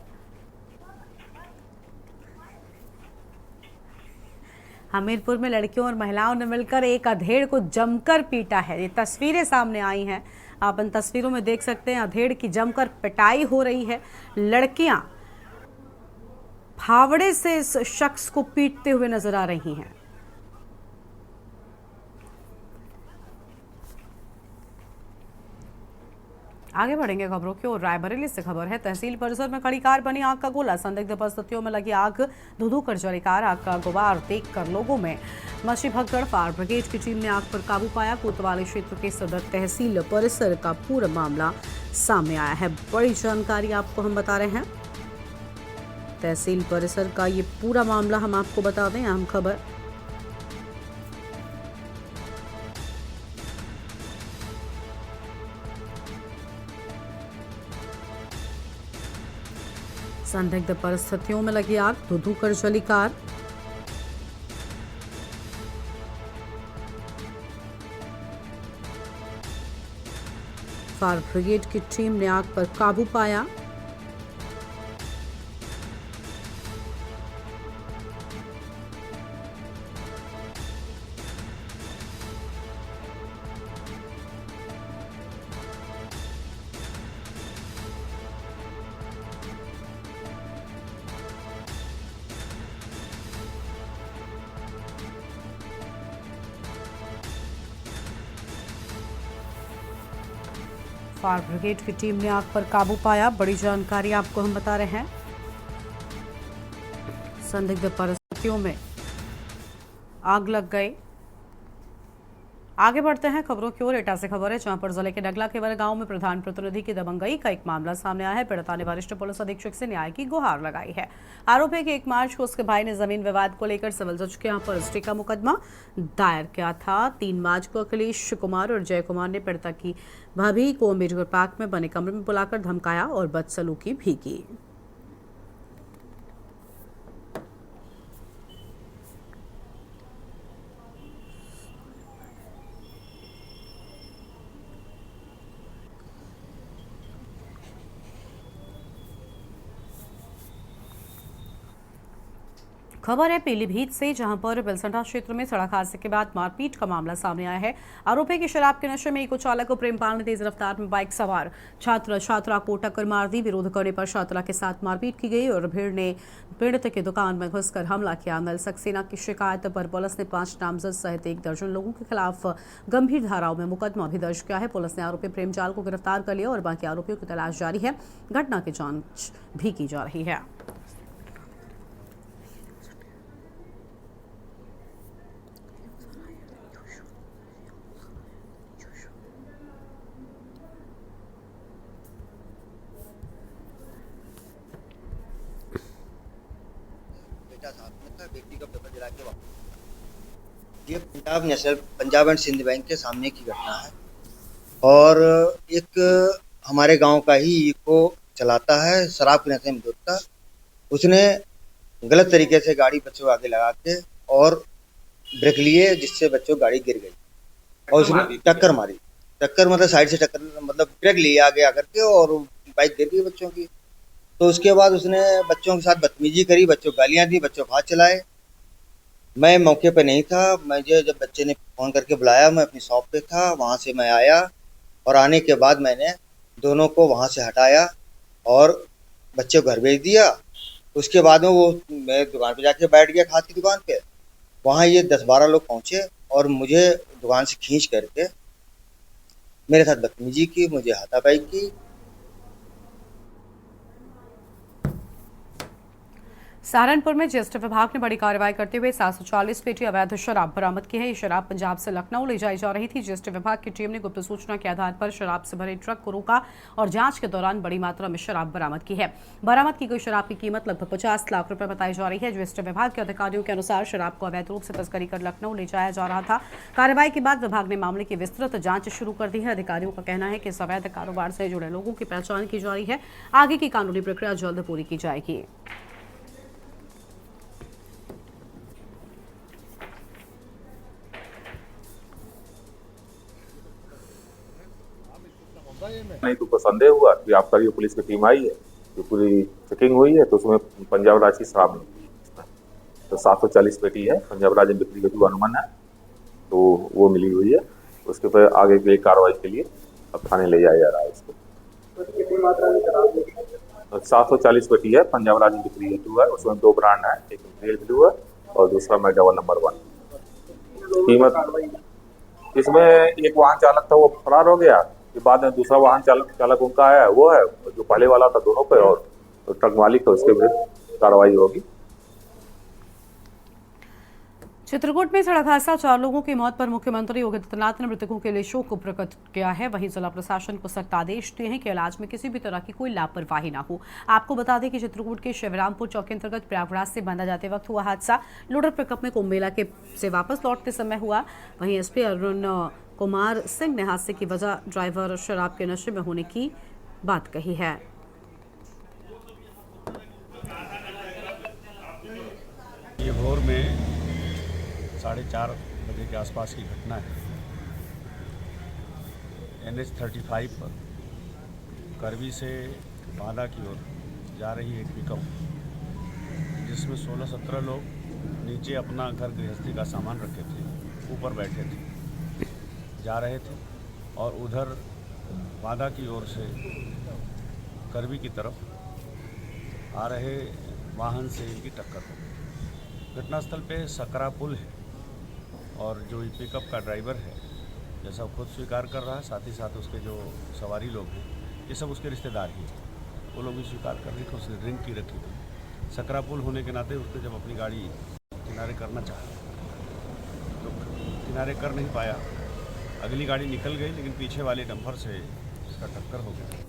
हमीरपुर में लड़कियों और महिलाओं ने मिलकर एक अधेड़ को जमकर पीटा है। ये तस्वीरें सामने आई हैं। आप इन तस्वीरों में देख सकते हैं अधेड़ की जमकर पिटाई हो रही है। लड़कियां फावड़े से इस शख्स को पीटते हुए नजर आ रही हैं। आगे बढ़ेंगे खबरों की ओर। रायबरेली से खबर है, तहसील परिसर में खड़ी कार बनी आग का गोला। संदिग्ध परिस्थितियों में लगी आग, धुधु कर जली कार। आग का गुबार देखकर लोगों में मची भगदड़। फायर ब्रिगेड की टीम ने आग पर काबू पाया। कोतवाली क्षेत्र के सदर तहसील परिसर का पूरा मामला सामने आया है। बड़ी जानकारी आपको हम बता रहे हैं। तहसील परिसर का ये पूरा मामला हम आपको बता दें। अहम खबर, संदिग्ध परिस्थितियों में लगी आग, धुधु कर जली कार। फायर ब्रिगेड की टीम ने आग पर काबू पाया। फायर ब्रिगेड की टीम ने आग पर काबू पाया। बड़ी जानकारी आपको हम बता रहे हैं। संदिग्ध परिस्थितियों में आग लग गई। आगे बढ़ते हैं खबरों की ओर। एटा से खबर है जहां पर जिले के नगला केवल गांव में प्रधान प्रतिनिधि की दबंगई का एक मामला सामने आया है। पीड़िता ने वरिष्ठ पुलिस अधीक्षक से न्याय की गुहार लगाई है। आरोप है कि 1 मार्च को उसके भाई ने जमीन विवाद को लेकर सिविल जज के यहां पर रजिस्ट्री का मुकदमा दायर किया था। 3 मार्च को अखिलेश कुमार और जय कुमार ने पीड़िता की भाभी को अम्बेडकर पार्क में बने कमरे में बुलाकर धमकाया और बदसलूकी भी की। खबर है पीलीभीत से जहां पर बिलसंडा क्षेत्र में सड़क हादसे के बाद मारपीट का मामला सामने आया है। आरोप है कि शराब के नशे में इको चालक प्रेमपाल ने तेज रफ्तार में बाइक सवार छात्रा को टक्कर मार दी। विरोध करने पर छात्रा के साथ मारपीट की गई और भीड़ ने पीड़ित की दुकान में घुसकर हमला किया। नल सक्सेना की शिकायत पर पुलिस ने 5 नामजद सहित 1 दर्जन लोगों के खिलाफ गंभीर धाराओं में मुकदमा भी दर्ज किया है। पुलिस ने आरोपी प्रेमजाल को गिरफ्तार कर लिया और बाकी आरोपियों की तलाश जारी है। घटना की जांच भी की जा रही है। व्यक्ति का पेपर जला के वापस। ये पंजाब एंड सिंध बैंक के सामने की घटना है और एक हमारे गांव का ही इको चलाता है, शराब के नशे में धुतता। उसने गलत तरीके से गाड़ी बच्चों को आगे लगा के और ब्रेक लिए, जिससे बच्चों की गाड़ी गिर गई और उसने टक्कर मारी। टक्कर मतलब साइड से टक्कर, मतलब ब्रेक लिए आगे आकर के और बाइक गिर गई बच्चों की। तो उसके बाद उसने बच्चों के साथ बदतमीजी करी, बच्चों को गालियाँ दी, बच्चों को हाथ चलाए। मैं मौके पे नहीं था। मुझे जब बच्चे ने फ़ोन करके बुलाया, मैं अपनी शॉप पे था, वहाँ से मैं आया और आने के बाद मैंने दोनों को वहाँ से हटाया और बच्चे को घर भेज दिया। उसके बाद में वो मैं दुकान पे जाके बैठ गया, खाद की दुकान पे। वहाँ ये 10-12 लोग पहुँचे और मुझे दुकान से खींच करके मेरे साथ बदतमीजी की, मुझे हाथापाई की। सहारनपुर में जीएसटी विभाग ने बड़ी कार्रवाई करते हुए 740 पेटी अवैध शराब बरामद की है। ये शराब पंजाब से लखनऊ ले जाई जा रही थी। जीएसटी विभाग की टीम ने गुप्त सूचना के आधार पर शराब से भरे ट्रक को रोका और जांच के दौरान बड़ी मात्रा में शराब बरामद की है। बरामद की गई शराब की कीमत लगभग 50 लाख रुपए बताई जा रही है। जीएसटी विभाग के अधिकारियों के अनुसार शराब को अवैध रूप से तस्करी कर लखनऊ ले जाया जा रहा था। कार्रवाई के बाद विभाग ने मामले की विस्तृत जांच शुरू कर दी है। अधिकारियों का कहना है कि इस अवैध कारोबार से जुड़े लोगों की पहचान की जा रही है। आगे की कानूनी प्रक्रिया जल्द पूरी की जाएगी। नहीं तो संदेह हुआ कि आपका ये पुलिस की टीम आई है, जो पूरी चेकिंग हुई है, तो उसमें पंजाब राज की शराब मिली। तो 740 पेटी है, पंजाब राज में बिक्री हेतु अनुमान है, तो वो मिली हुई है। उसके पर आगे की कार्रवाई के लिए अब थाने ले जाया जा रहा है इसको। 740 पेटी है, पंजाब राज में बिक्री हेतु है। उसमें 2 ब्रांड है, एक रियल ब्लू है और दूसरा मैकडॉवेल नंबर 1। कीमत इसमें एक वाहन चालक था, वो फरार हो गया। बाद में दूसरा वाहन चालक उनका है, वो है जो पहले वाला था, दोनों पे, और तो ट्रक मालिक है, उसके विरुद्ध कार्रवाई होगी। चित्रकूट में सड़क हादसा, 4 लोगों की मौत पर मुख्यमंत्री योगी आदित्यनाथ ने मृतकों के लिए शोक प्रकट किया है। वहीं जिला प्रशासन को सख्त आदेश दिए हैं कि इलाज में किसी भी तरह की कोई लापरवाही ना हो। आपको बता दें कि चित्रकूट के शिवरामपुर चौकी अंतर्गत प्रयागराज से बांदा जाते वक्त हुआ हादसा लोडर पिकअप में कुंभ मेला से वापस लौटते समय हुआ। वहीं एसपी अरुण कुमार सिंह ने हादसे की वजह ड्राइवर शराब के नशे में होने की बात कही है। ये भोर में 4:30 बजे के आसपास की घटना है। NH-35 पर करवी से बांदा की ओर जा रही एक पिकअप, जिसमें 16-17 लोग नीचे अपना घर गृहस्थी का सामान रखे थे, ऊपर बैठे थे, जा रहे थे और उधर बांदा की ओर से करवी की तरफ आ रहे वाहन से इनकी टक्कर हो गई। घटनास्थल पे सकरा पुल है और जो पिकअप का ड्राइवर है जैसा वो खुद स्वीकार कर रहा है, साथ ही साथ उसके जो सवारी लोग हैं ये सब उसके रिश्तेदार ही हैं। वो लोग भी स्वीकार कर रहे थे उसने ड्रिंक की रखी थी। सकरा पुल होने के नाते उसने जब अपनी गाड़ी किनारे करना चाहा तो किनारे कर नहीं पाया। अगली गाड़ी निकल गई लेकिन पीछे वाले डंपर से इसका टक्कर हो गया।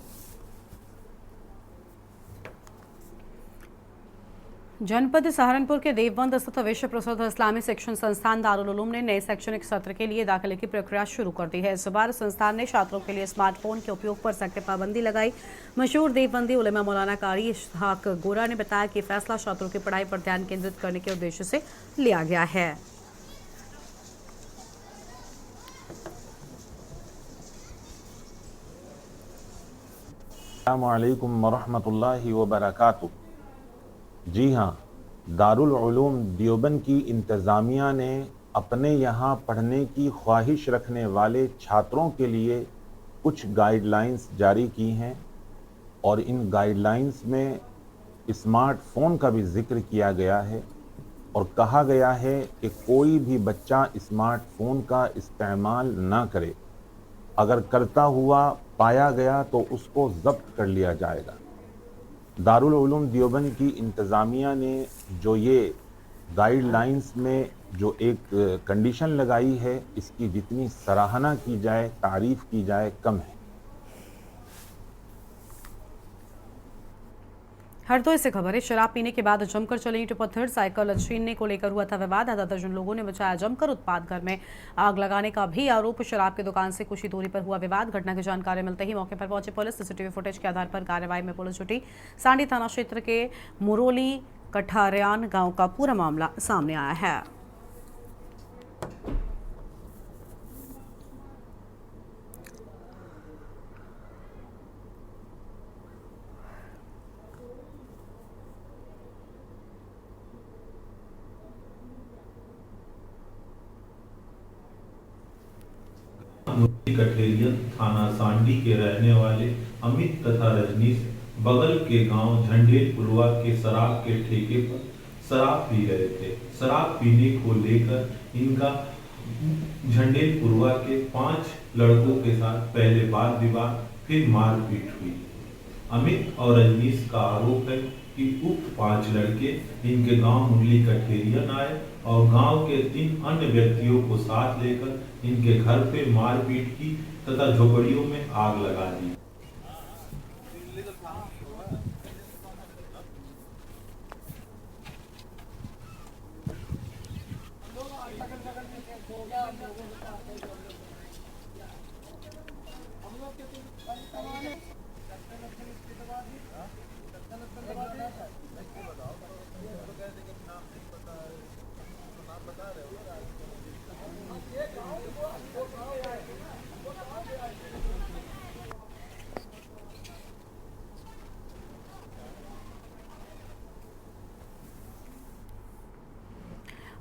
जनपद सहारनपुर के देवबंद स्थित विश्व प्रसिद्ध इस्लामी शिक्षण संस्थान दारुल उलूम ने नए शैक्षणिक सत्र के लिए दाखिले की प्रक्रिया शुरू कर दी है। इस बार संस्थान ने छात्रों के लिए स्मार्टफोन के उपयोग पर सख्त पाबंदी लगाई। मशहूर देवबंदी उलेमा मौलाना कारी इसहाक गोरा ने बताया कि फैसला छात्रों की पढ़ाई पर ध्यान केंद्रित करने के उद्देश्य से लिया गया है। अस्सलामु अलैकुम वरहमतुल्लाहि वबरकातुहू। जी हाँ, दारुल उलूम देवबंद की इंतज़ामिया ने अपने यहाँ पढ़ने की ख्वाहिश रखने वाले छात्रों के लिए कुछ गाइडलाइंस जारी की हैं और इन गाइडलाइंस में स्मार्टफ़ोन का भी ज़िक्र किया गया है और कहा गया है कि कोई भी बच्चा स्मार्टफ़ोन का इस्तेमाल ना करे। अगर करता हुआ पाया गया तो उसको ज़ब्त कर लिया जाएगा। दारुल उलूम देवबंद की इंतज़ामिया ने जो ये गाइडलाइंस में जो एक कंडीशन लगाई है, इसकी जितनी सराहना की जाए, तारीफ़ की जाए, कम है। हरदोई से खबर है। शराब पीने के बाद जमकर चले ईंट पत्थर साइकिल छीनने को लेकर हुआ था विवाद। आधा दर्जन लोगों ने मचाया जमकर उत्पात। घर में आग लगाने का भी आरोप। शराब की दुकान से कुछ ही दूरी पर हुआ विवाद। घटना की जानकारी मिलते ही मौके पर पहुंची पुलिस। सीसीटीवी फुटेज के आधार पर कार्रवाई में पुलिस जुटी। सांडी थाना क्षेत्र के मुरोली कठारियान गांव का पूरा मामला सामने आया है। कठेरिया थाना सांडी के रहने वाले अमित तथा रजनीश बगल के गांव झंडेल पुलवा के शराब के ठेके पर शराब पी रहे थे। शराब पीने को लेकर इनका झंडेल पुलवा के 5 लड़कों के साथ पहले वाद विवाद फिर मारपीट हुई। अमित और रजनीश का आरोप है कि उक्त 5 लड़के इनके गांव मुरली कठेरियन आए और गांव के 3 अन्य व्यक्तियों को साथ लेकर इनके घर पे मारपीट की तथा झोपड़ियों में आग लगा दी।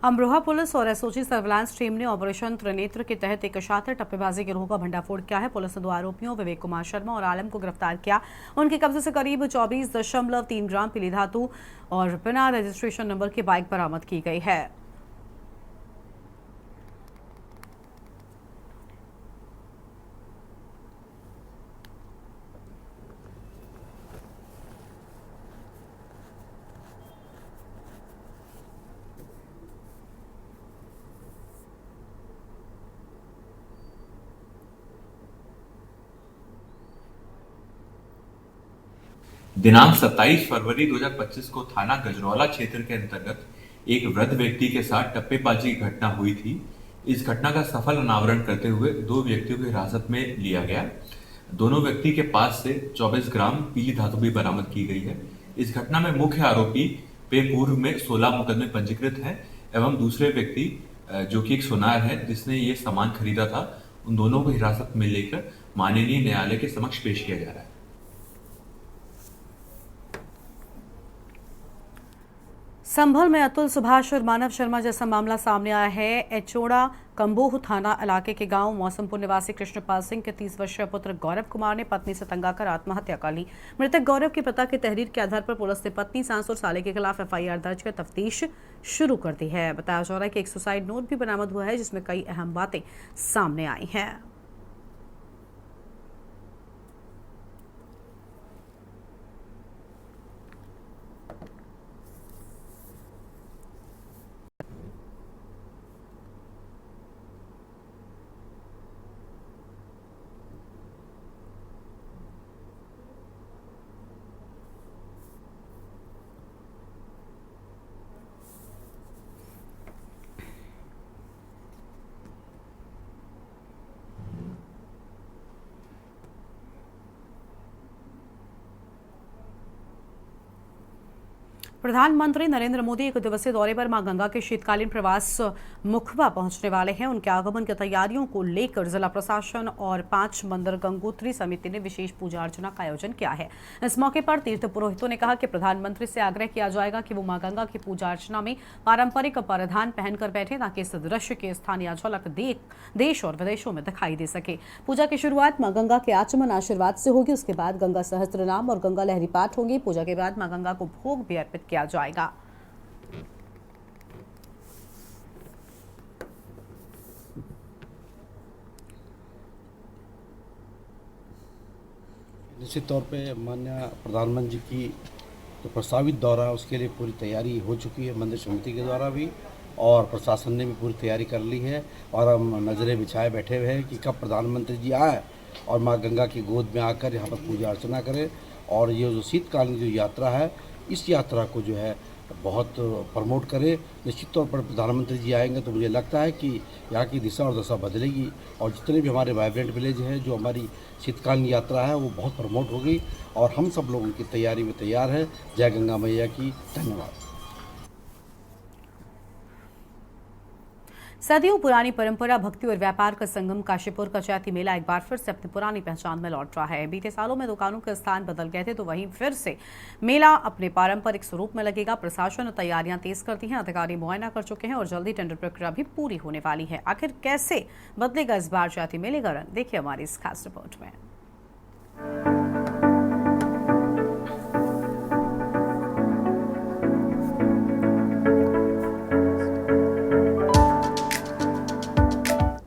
अमरोहा पुलिस और एसओजी सर्विलांस टीम ने ऑपरेशन त्रिनेत्र के तहत एक शातिर टप्पेबाजी गिरोह का भंडाफोड़ किया है। पुलिस ने 2 आरोपियों विवेक कुमार शर्मा और आलम को गिरफ्तार किया। उनके कब्जे से करीब 24.3 ग्राम पीली धातु और बिना रजिस्ट्रेशन नंबर की बाइक बरामद की गई है। दिनांक 27 फरवरी 2025 को थाना गजरौला क्षेत्र के अंतर्गत एक वृद्ध व्यक्ति के साथ टप्पेबाजी की घटना हुई थी। इस घटना का सफल अनावरण करते हुए 2 व्यक्तियों को हिरासत में लिया गया। दोनों व्यक्ति के पास से 24 ग्राम पीली धातु भी बरामद की गई है। इस घटना में मुख्य आरोपी पे पूर्व में 16 मुकदमे पंजीकृत है एवं दूसरे व्यक्ति जो कि एक सुनार है जिसने ये सामान खरीदा था, उन दोनों को हिरासत में लेकर माननीय न्यायालय के समक्ष पेश किया जा रहा है। संभल में अतुल सुभाष और मानव शर्मा जैसा मामला सामने आया है। एचोड़ा कंबोह थाना इलाके के गांव मौसमपुर निवासी कृष्णपाल सिंह के 30 वर्षीय पुत्र गौरव कुमार ने पत्नी से तंगा कर आत्महत्या कर ली। मृतक गौरव के पिता के तहरीर के आधार पर पुलिस ने पत्नी, सास और साले के खिलाफ एफआईआर दर्ज कर तफ्तीश शुरू कर दी है। बताया जा रहा है कि एक सुसाइड नोट भी बरामद हुआ है जिसमें कई अहम बातें सामने आई हैं। प्रधानमंत्री नरेंद्र मोदी एक दिवसीय दौरे पर मां गंगा के शीतकालीन प्रवास मुखबा पहुंचने वाले हैं। उनके आगमन की तैयारियों को लेकर जिला प्रशासन और 5 मंदिर गंगोत्री समिति ने विशेष पूजा अर्चना का आयोजन किया है। इस मौके पर तीर्थ पुरोहितों ने कहा कि प्रधानमंत्री से आग्रह किया जाएगा कि वो मां गंगा की पूजा अर्चना में पारंपरिक परिधान पहनकर बैठे ताकि इस दृश्य की स्थानीय झलक देश और विदेशों में दिखाई दे सके। पूजा की शुरुआत मां गंगा के आचमन आशीर्वाद से होगी। उसके बाद गंगा सहस्त्र नाम और गंगा लहरी पाठ होंगी। पूजा के बाद मां गंगा को भोग भी अर्पित किया जाएगा। निश्चित तौर पे माननीय प्रधानमंत्री जी की जो प्रस्तावित दौरा है उसके लिए पूरी तैयारी हो चुकी है मंदिर समिति के द्वारा भी, और प्रशासन ने भी पूरी तैयारी कर ली है। और हम नज़रें बिछाए बैठे हुए हैं कि कब प्रधानमंत्री जी आए और माँ गंगा की गोद में आकर यहाँ पर पूजा अर्चना करें। और ये जो शीतकालीन जो यात्रा है इस यात्रा को जो है बहुत प्रमोट करें। निश्चित तौर पर प्रधानमंत्री जी आएंगे तो मुझे लगता है कि यहाँ की दिशा और दशा बदलेगी और जितने भी हमारे वाइब्रेंट विलेज हैं जो हमारी शीतकालीन यात्रा है वो बहुत प्रमोट होगी और हम सब लोग उनकी तैयारी में तैयार हैं। जय गंगा मैया की। धन्यवाद। सदियों पुरानी परंपरा, भक्ति और व्यापार का संगम काशीपुर का चैती मेला एक बार फिर से अपनी पुरानी पहचान में लौट रहा है। बीते सालों में दुकानों के स्थान बदल गए थे तो वहीं फिर से मेला अपने पारंपरिक स्वरूप में लगेगा। प्रशासन ने तैयारियां तेज कर दी हैं, अधिकारी मुआयना कर चुके हैं और जल्दी टेंडर प्रक्रिया भी पूरी होने वाली है। आखिर कैसे बदलेगा इस बार चैती मेले का रंग, देखिए हमारी इस खास रिपोर्ट में।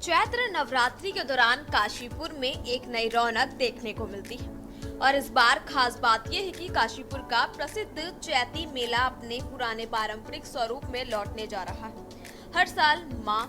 चैत्र नवरात्रि के दौरान काशीपुर में एक नई रौनक देखने को मिलती है और इस बार खास बात यह है कि काशीपुर का प्रसिद्ध चैती मेला अपने पुराने पारंपरिक स्वरूप में लौटने जा रहा है। हर साल मां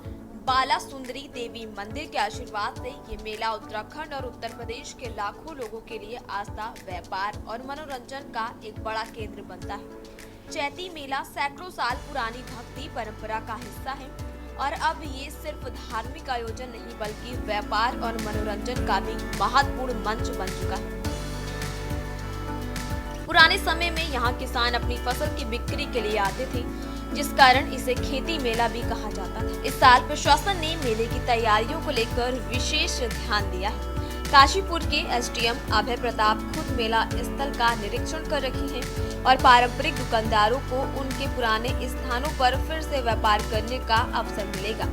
बाला सुंदरी देवी मंदिर के आशीर्वाद से ये मेला उत्तराखंड और उत्तर प्रदेश के लाखों लोगों के लिए आस्था, व्यापार और मनोरंजन का एक बड़ा केंद्र बनता है। चैती मेला सैकड़ों साल पुरानी भक्ति परंपरा का हिस्सा है और अब ये सिर्फ धार्मिक आयोजन नहीं बल्कि व्यापार और मनोरंजन का भी महत्वपूर्ण मंच बन चुका है। पुराने समय में यहाँ किसान अपनी फसल की बिक्री के लिए आते थे, जिस कारण इसे खेती मेला भी कहा जाता था। इस साल प्रशासन ने मेले की तैयारियों को लेकर विशेष ध्यान दिया है। काशीपुर के एसडीएम अभय प्रताप खुद मेला स्थल का निरीक्षण कर रही हैं और पारंपरिक दुकानदारों को उनके पुराने स्थानों पर फिर से व्यापार करने का अवसर मिलेगा।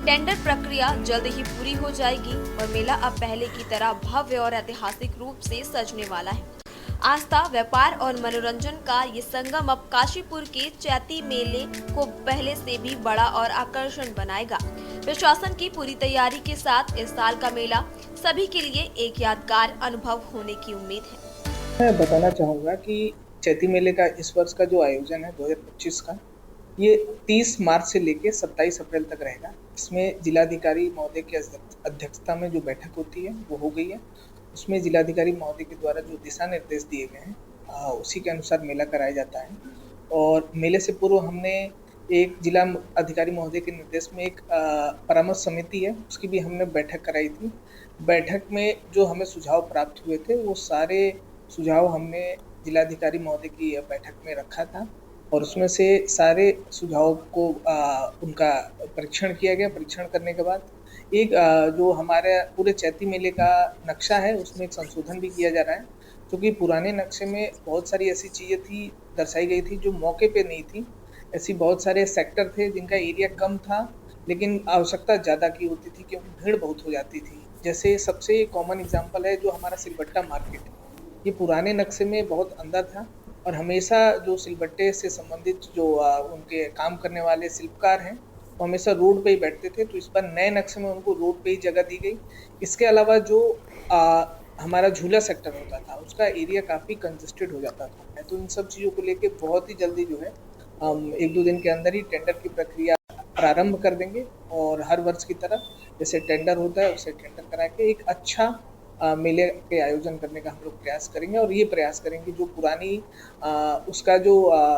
टेंडर प्रक्रिया जल्द ही पूरी हो जाएगी और मेला अब पहले की तरह भव्य और ऐतिहासिक रूप से सजने वाला है। आस्था, व्यापार और मनोरंजन का ये संगम अब काशीपुर के चैती मेले को पहले से भी बड़ा और आकर्षण बनाएगा। प्रशासन की पूरी तैयारी के साथ इस साल का मेला सभी के लिए एक यादगार अनुभव होने की उम्मीद है। मैं बताना चाहूँगा कि चैती मेले का इस वर्ष का जो आयोजन है 2025 का, ये 30 मार्च से लेकर 27 अप्रैल तक रहेगा। इसमें जिलाधिकारी महोदय की अध्यक्षता में जो बैठक होती है वो हो गई है। उसमें जिलाधिकारी महोदय के द्वारा जो दिशा निर्देश दिए गए हैं उसी के अनुसार मेला कराया जाता है। और मेले से पूर्व हमने एक जिला अधिकारी महोदय के निर्देश में एक परामर्श समिति है, उसकी भी हमने बैठक कराई थी। बैठक में जो हमें सुझाव प्राप्त हुए थे वो सारे सुझाव हमने जिलाधिकारी महोदय की बैठक में रखा था और उसमें से सारे सुझाव को उनका परीक्षण किया गया। परीक्षण करने के बाद एक जो हमारे पूरे चैती मेले का नक्शा है उसमें एक संशोधन भी किया जा रहा है, क्योंकि पुराने नक्शे में बहुत सारी ऐसी चीज़ें थी दर्शाई गई थी जो मौके पे नहीं थी। ऐसी बहुत सारे सेक्टर थे जिनका एरिया कम था लेकिन आवश्यकता ज़्यादा की होती थी क्योंकि भीड़ बहुत हो जाती थी। जैसे सबसे कॉमन एग्जांपल है जो हमारा सिलबट्टा मार्केट, ये पुराने नक्शे में बहुत अंदर था और हमेशा जो सिलबट्टे से संबंधित जो उनके काम करने वाले शिल्पकार हैं वो हमेशा रोड पे ही बैठते थे, तो इस बार नए नक्शे में उनको रोड पे ही जगह दी गई। इसके अलावा जो हमारा झूला सेक्टर होता था उसका एरिया काफ़ी कंजेस्टेड हो जाता था, तो इन सब चीज़ों को लेके बहुत ही जल्दी जो है हम 1-2 दिन के अंदर ही टेंडर की प्रक्रिया प्रारंभ कर देंगे और हर वर्ष की तरह जैसे टेंडर होता है उसे टेंडर करा के एक अच्छा मेले के आयोजन करने का हम लोग प्रयास करेंगे और ये प्रयास करेंगे जो पुरानी उसका जो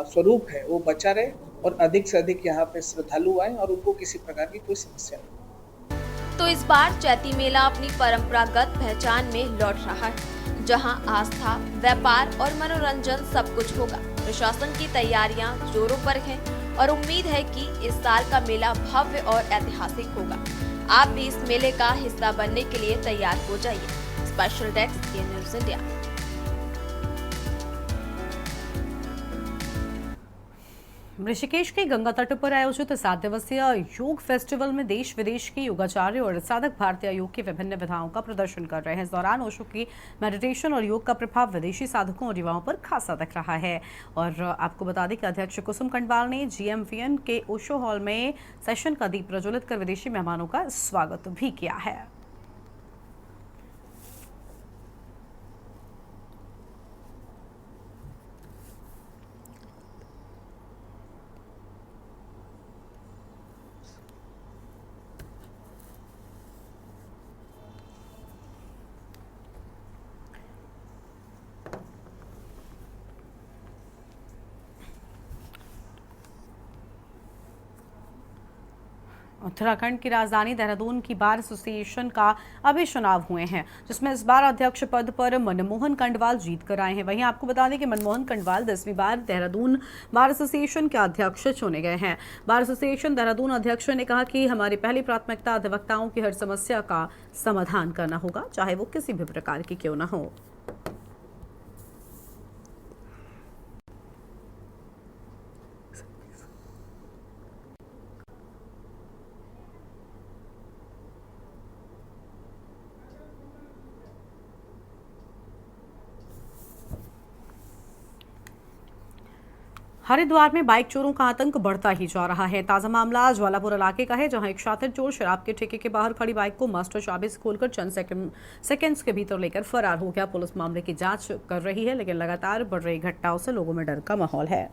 स्वरूप है वो बचा रहे और अधिक से अधिक यहाँ पे श्रद्धालु आए और उनको किसी प्रकार की कोई समस्या नहीं। तो इस बार चैती मेला अपनी परंपरागत पहचान में लौट रहा है, जहां आस्था, व्यापार और मनोरंजन सब कुछ होगा। प्रशासन की तैयारियां जोरों पर हैं और उम्मीद है कि इस साल का मेला भव्य और ऐतिहासिक होगा। आप भी इस मेले का हिस्सा बनने के लिए तैयार हो जाइए। स्पेशल डेस्क के न्यूज़ इंडिया। ऋषिकेश के गंगा तट पर आयोजित 7 दिवसीय योग फेस्टिवल में देश विदेश के योगाचार्य और साधक भारतीय योग की विभिन्न विधाओं का प्रदर्शन कर रहे हैं। इस दौरान ओशो की मेडिटेशन और योग का प्रभाव विदेशी साधकों और युवाओं पर खासा दिख रहा है। और आपको बता दें कि अध्यक्ष कुसुम कंडवाल ने GMVN के ओशो हॉल में सेशन का दीप प्रज्वलित कर विदेशी मेहमानों का स्वागत भी किया है। उत्तराखंड की राजधानी देहरादून की बार एसोसिएशन का अभी चुनाव हुए हैं, जिसमें इस बार अध्यक्ष पद पर मनमोहन कंडवाल जीत कर आए हैं। वहीं आपको बता दें कि मनमोहन कंडवाल 10वीं बार देहरादून बार एसोसिएशन के अध्यक्ष चुने गए हैं। बार एसोसिएशन देहरादून अध्यक्ष ने कहा कि हमारी पहली प्राथमिकता अधिवक्ताओं की हर समस्या का समाधान करना होगा, चाहे वो किसी भी प्रकार की क्यों न हो। हरिद्वार में बाइक चोरों का आतंक बढ़ता ही जा रहा है। ताजा मामला ज्वालापुर इलाके का है, जहां एक शातिर चोर शराब के ठेके के बाहर खड़ी बाइक को मास्टर चाबी से खोलकर चंद सेकंड्स के भीतर लेकर फरार हो गया। पुलिस मामले की जांच कर रही है, लेकिन लगातार बढ़ रही घटनाओं से लोगों में डर का माहौल है।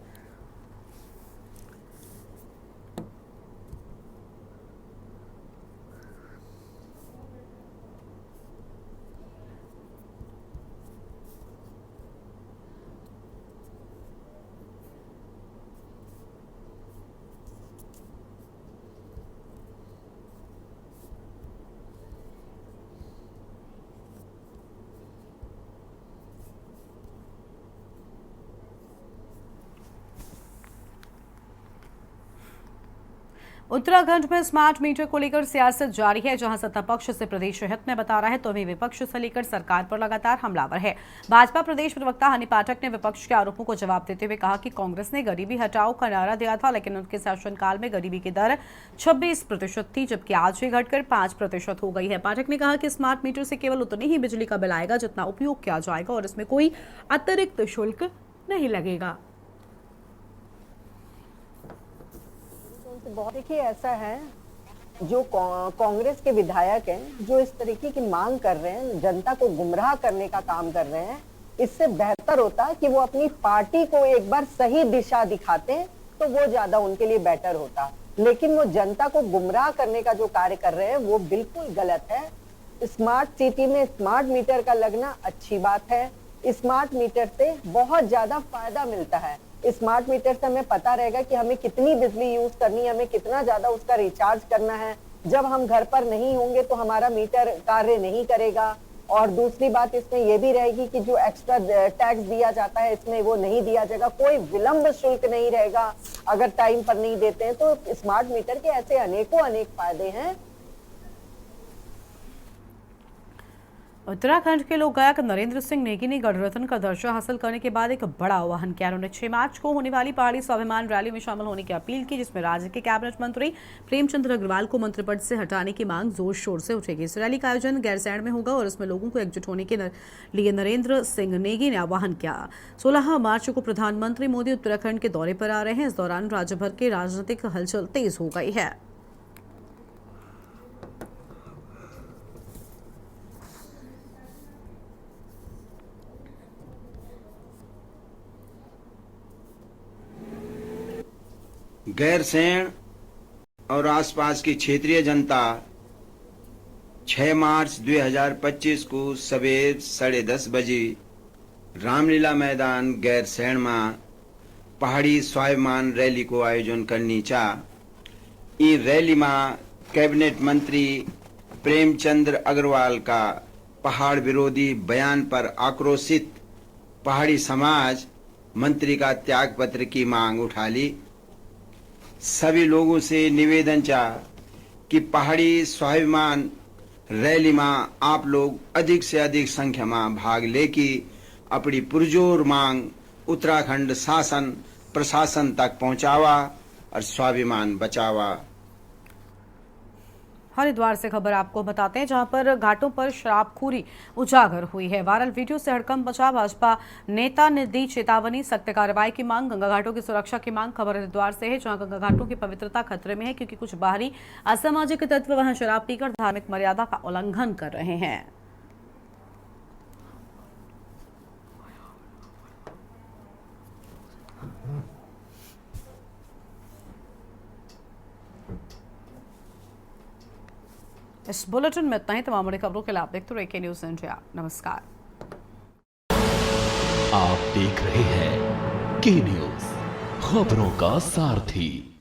उत्तराखंड में स्मार्ट मीटर को लेकर सियासत जारी है, जहां सत्ता पक्ष से प्रदेश हित में बता रहा है तो अभी विपक्ष से लेकर सरकार पर लगातार हमलावर है। भाजपा प्रदेश प्रवक्ता हनी पाठक ने विपक्ष के आरोपों को जवाब देते हुए कहा कि कांग्रेस ने गरीबी हटाओ का नारा दिया था, लेकिन उनके शासनकाल में गरीबी की दर 26% थी, जबकि आज ये घटकर 5% हो गई है। पाठक ने कहा कि स्मार्ट मीटर से केवल उतनी ही बिजली का बिल आएगा जितना उपयोग किया जाएगा और इसमें कोई अतिरिक्त शुल्क नहीं लगेगा। देखिए, ऐसा है जो कांग्रेस के विधायक हैं जो इस तरीके की मांग कर रहे हैं, जनता को गुमराह करने का काम कर रहे हैं, इससे बेहतर होता कि वो अपनी पार्टी को एक बार सही दिशा दिखाते तो वो ज्यादा उनके लिए बेटर होता। लेकिन वो जनता को गुमराह करने का जो कार्य कर रहे हैं वो बिल्कुल गलत है। स्मार्ट सिटी में स्मार्ट मीटर का लगना अच्छी बात है। स्मार्ट मीटर से बहुत ज्यादा फायदा मिलता है। स्मार्ट मीटर से हमें पता रहेगा कि हमें कितनी बिजली यूज करनी है, हमें कितना ज्यादा उसका रिचार्ज करना है। जब हम घर पर नहीं होंगे तो हमारा मीटर कार्य नहीं करेगा। और दूसरी बात इसमें यह भी रहेगी कि जो एक्स्ट्रा टैक्स दिया जाता है इसमें वो नहीं दिया जाएगा, कोई विलंब शुल्क नहीं रहेगा अगर टाइम पर नहीं देते हैं। तो स्मार्ट मीटर के ऐसे अनेकों अनेक फायदे हैं। उत्तराखंड के लोक गायक नरेंद्र सिंह नेगी ने गणरत्न का दर्जा हासिल करने के बाद एक बड़ा आह्वान किया। उन्होंने 6 मार्च को होने वाली पहाड़ी स्वाभिमान रैली में शामिल होने की अपील की, जिसमें राज्य के कैबिनेट मंत्री प्रेमचंद अग्रवाल को मंत्री पद से हटाने की मांग जोर शोर से उठेगी। इस रैली का आयोजन गैरसैंण में होगा और इसमें लोगों को एकजुट होने के लिए नरेंद्र सिंह नेगी ने आह्वान किया। 16 मार्च को प्रधानमंत्री मोदी उत्तराखंड के दौरे पर आ रहे हैं। इस दौरान राज्य भर के राजनीतिक हलचल तेज हो गई है। गैरसैंण और आसपास की क्षेत्रीय जनता 6 मार्च 2025 को सवेर 10:30 बजे रामलीला मैदान गैरसैंण में पहाड़ी स्वाभिमान रैली को आयोजन करनी चाह। इस रैली में कैबिनेट मंत्री प्रेमचंद अग्रवाल का पहाड़ विरोधी बयान पर आक्रोशित पहाड़ी समाज मंत्री का त्यागपत्र की मांग उठा ली। सभी लोगों से निवेदन चाह कि पहाड़ी स्वाभिमान रैली में आप लोग अधिक से अधिक संख्या में भाग लेके अपनी पुरजोर मांग उत्तराखंड शासन प्रशासन तक पहुंचावा और स्वाभिमान बचावा। हरिद्वार से खबर आपको बताते हैं, जहां पर घाटों पर शराबखोरी उजागर हुई है। वायरल वीडियो से हड़कंप मचा। भाजपा नेता ने दी चेतावनी, सख्त कार्रवाई की मांग। गंगा घाटों की सुरक्षा की मांग। खबर हरिद्वार से है, जहां गंगा घाटों की पवित्रता खतरे में है, क्योंकि कुछ बाहरी असामाजिक तत्व वहां शराब पीकर धार्मिक मर्यादा का उल्लंघन कर रहे हैं। इस बुलेटिन में इतना ही। तमाम बड़ी खबरों के लिए आप देखते रहिए के-न्यूज़ इंडिया। नमस्कार। आप देख रहे हैं के-न्यूज़, खबरों का सारथी।